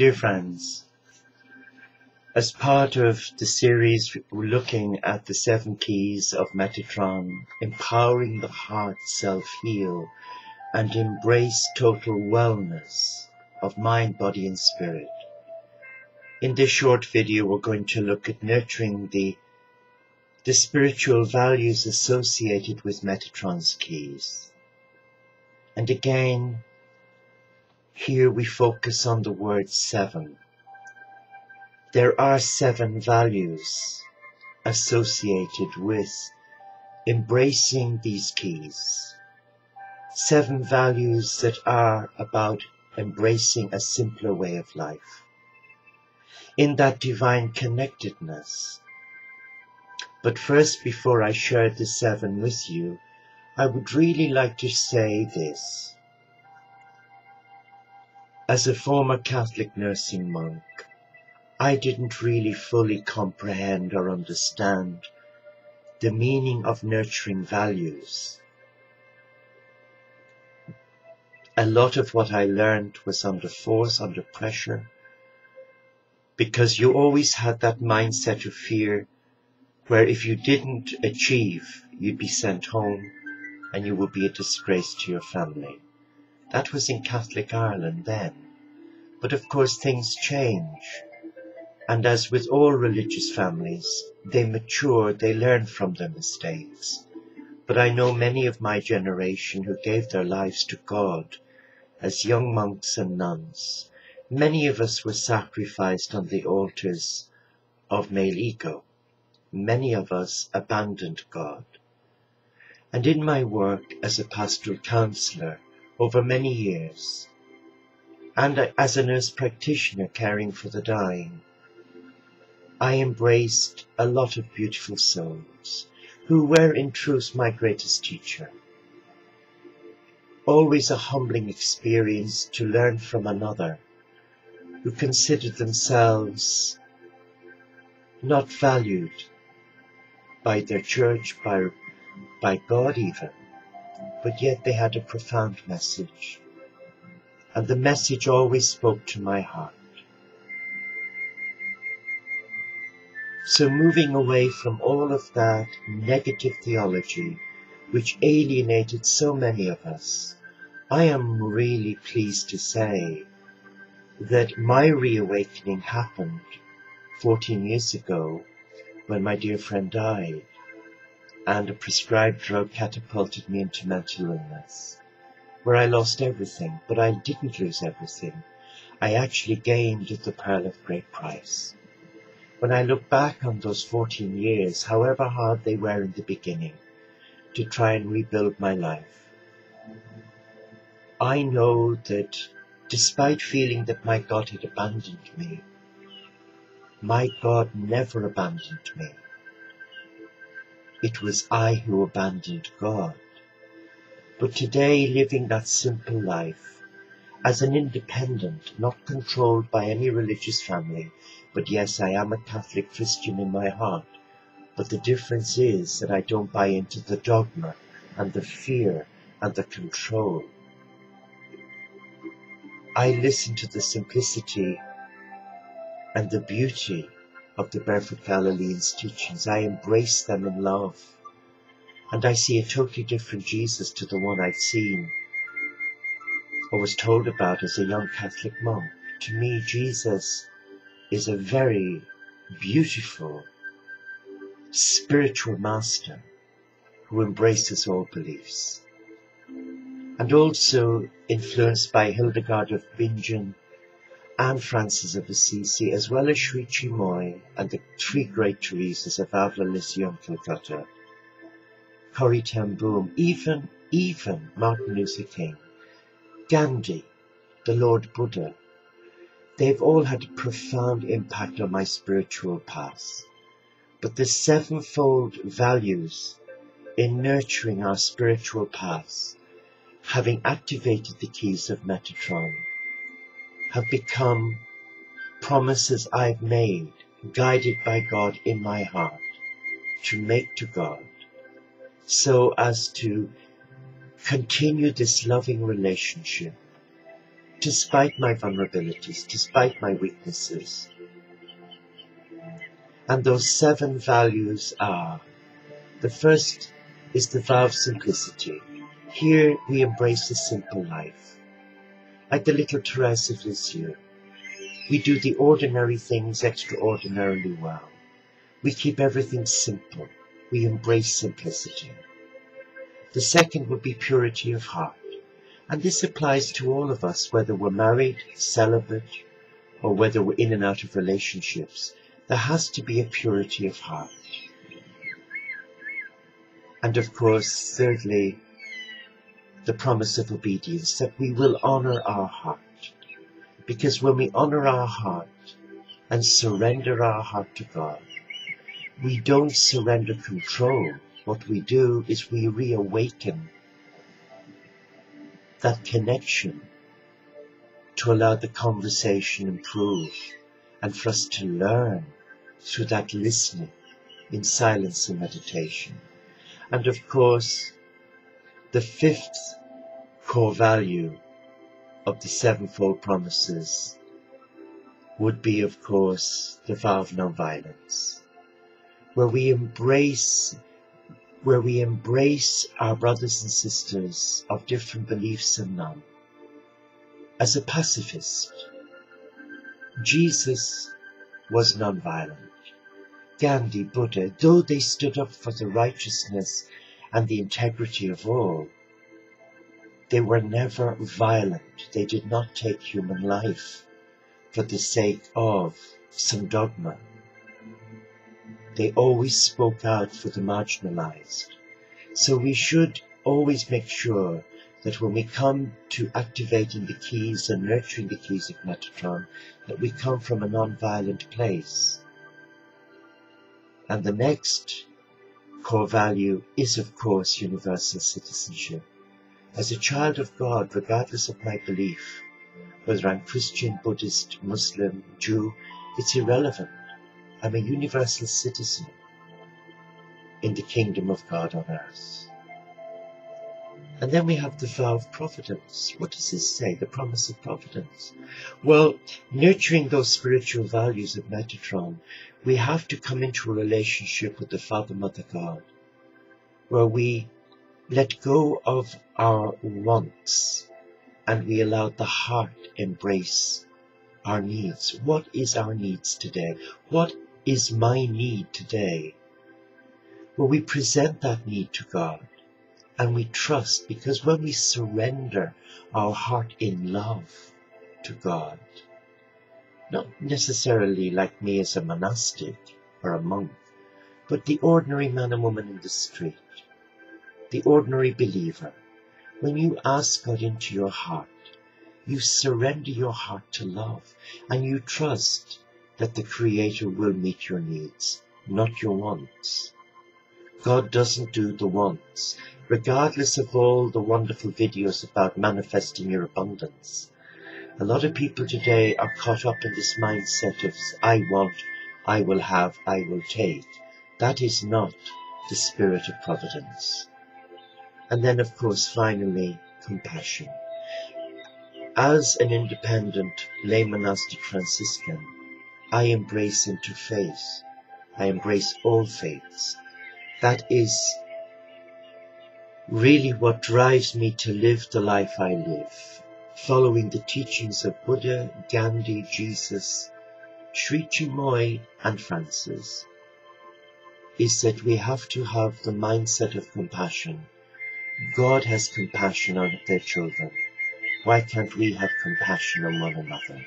Dear friends, as part of the series we're looking at the 7 keys of Metatron, empowering the heart self-heal and embrace total wellness of mind, body and spirit. In this short video we're going to look at nurturing the spiritual values associated with Metatron's keys. And again, here we focus on the word 7. There are 7 values associated with embracing these keys. 7 values that are about embracing a simpler way of life, in that divine connectedness. But first, before I share the 7 with you, I would really like to say this. As a former Catholic nursing monk, I didn't really fully comprehend or understand the meaning of nurturing values. A lot of what I learned was under force, under pressure, because you always had that mindset of fear where if you didn't achieve, you'd be sent home and you would be a disgrace to your family. That was in Catholic Ireland then. But of course things change. And as with all religious families, they mature, they learn from their mistakes. But I know many of my generation who gave their lives to God as young monks and nuns. Many of us were sacrificed on the altars of male ego. Many of us abandoned God. And in my work as a pastoral counsellor over many years, and as a nurse practitioner caring for the dying, I embraced a lot of beautiful souls who were in truth my greatest teacher. Always a humbling experience to learn from another who considered themselves not valued by their church, by God even, but yet they had a profound message. And the message always spoke to my heart. So moving away from all of that negative theology which alienated so many of us, I am really pleased to say that my reawakening happened 14 years ago when my dear friend died and a prescribed drug catapulted me into mental illness, where I lost everything. But I didn't lose everything. I actually gained the pearl of great price. When I look back on those 14 years, however hard they were in the beginning, to try and rebuild my life, I know that despite feeling that my God had abandoned me, my God never abandoned me. It was I who abandoned God. But today, living that simple life, as an independent, not controlled by any religious family, but yes, I am a Catholic Christian in my heart, but the difference is that I don't buy into the dogma and the fear and the control. I listen to the simplicity and the beauty of the Barefoot Galilean's teachings. I embrace them in love, and I see a totally different Jesus to the one I'd seen or was told about as a young Catholic monk. To me, Jesus is a very beautiful spiritual master who embraces all beliefs, and also influenced by Hildegard of Bingen and Francis of Assisi, as well as Sri Chimoy and the 3 great Teresas of Avila, Lisieux and Calcutta, Corrie ten Boom, even Martin Luther King, Gandhi, the Lord Buddha. They've all had a profound impact on my spiritual path. But the 7-fold values in nurturing our spiritual paths, having activated the keys of Metatron, have become promises I've made, guided by God in my heart, to make to God, so as to continue this loving relationship despite my vulnerabilities, despite my weaknesses. And those 7 values are, the first is the vow of simplicity. Here we embrace a simple life. Like the little Therese of Lisieux, we do the ordinary things extraordinarily well. We keep everything simple. We embrace simplicity. The second would be purity of heart. And this applies to all of us, whether we're married, celibate, or whether we're in and out of relationships. There has to be a purity of heart. And of course, thirdly, the promise of obedience, that we will honor our heart. Because when we honor our heart and surrender our heart to God, we don't surrender control. What we do is we reawaken that connection to allow the conversation improve and for us to learn through that listening in silence and meditation. And of course, the 5th core value of the 7-fold promises would be, of course, the vow of non-violence, where we embrace our brothers and sisters of different beliefs and none. As a pacifist, Jesus was non-violent. Gandhi, Buddha, though they stood up for the righteousness and the integrity of all, they were never violent. They did not take human life for the sake of some dogma. They always spoke out for the marginalized. So we should always make sure that when we come to activating the keys and nurturing the keys of Metatron, that we come from a non-violent place. And the next core value is, of course, universal citizenship. As a child of God, regardless of my belief, whether I'm Christian, Buddhist, Muslim, Jew, it's irrelevant. I'm a universal citizen in the kingdom of God on earth. And then we have the vow of providence. What does this say? The promise of providence. Well, nurturing those spiritual values of Metatron, we have to come into a relationship with the Father, Mother, God, where we let go of our wants and we allow the heart embrace our needs. What is our needs today? What is my need today? Well, we present that need to God and we trust, because when we surrender our heart in love to God, not necessarily like me as a monastic or a monk, but the ordinary man and woman in the street, the ordinary believer, when you ask God into your heart, you surrender your heart to love and you trust that the Creator will meet your needs, not your wants. God doesn't do the wants, regardless of all the wonderful videos about manifesting your abundance. A lot of people today are caught up in this mindset of I want, I will have, I will take. That is not the spirit of providence. And then, of course, finally, compassion. As an independent lay monastic Franciscan, I embrace interfaith. I embrace all faiths. That is really what drives me to live the life I live, following the teachings of Buddha, Gandhi, Jesus, Sri Chinmoy and Francis, is that we have to have the mindset of compassion. God has compassion on their children. Why can't we have compassion on one another?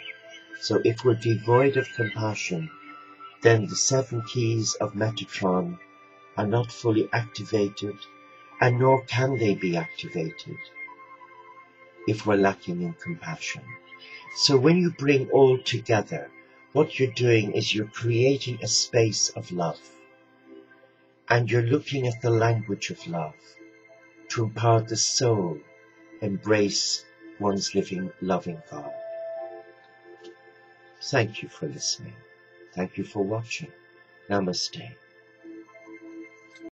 So if we're devoid of compassion, then the 7 keys of Metatron are not fully activated, and nor can they be activated if we're lacking in compassion. So when you bring all together, what you're doing is you're creating a space of love, and you're looking at the language of love to empower the soul, embrace one's living, loving God. Thank you for listening. Thank you for watching. Namaste.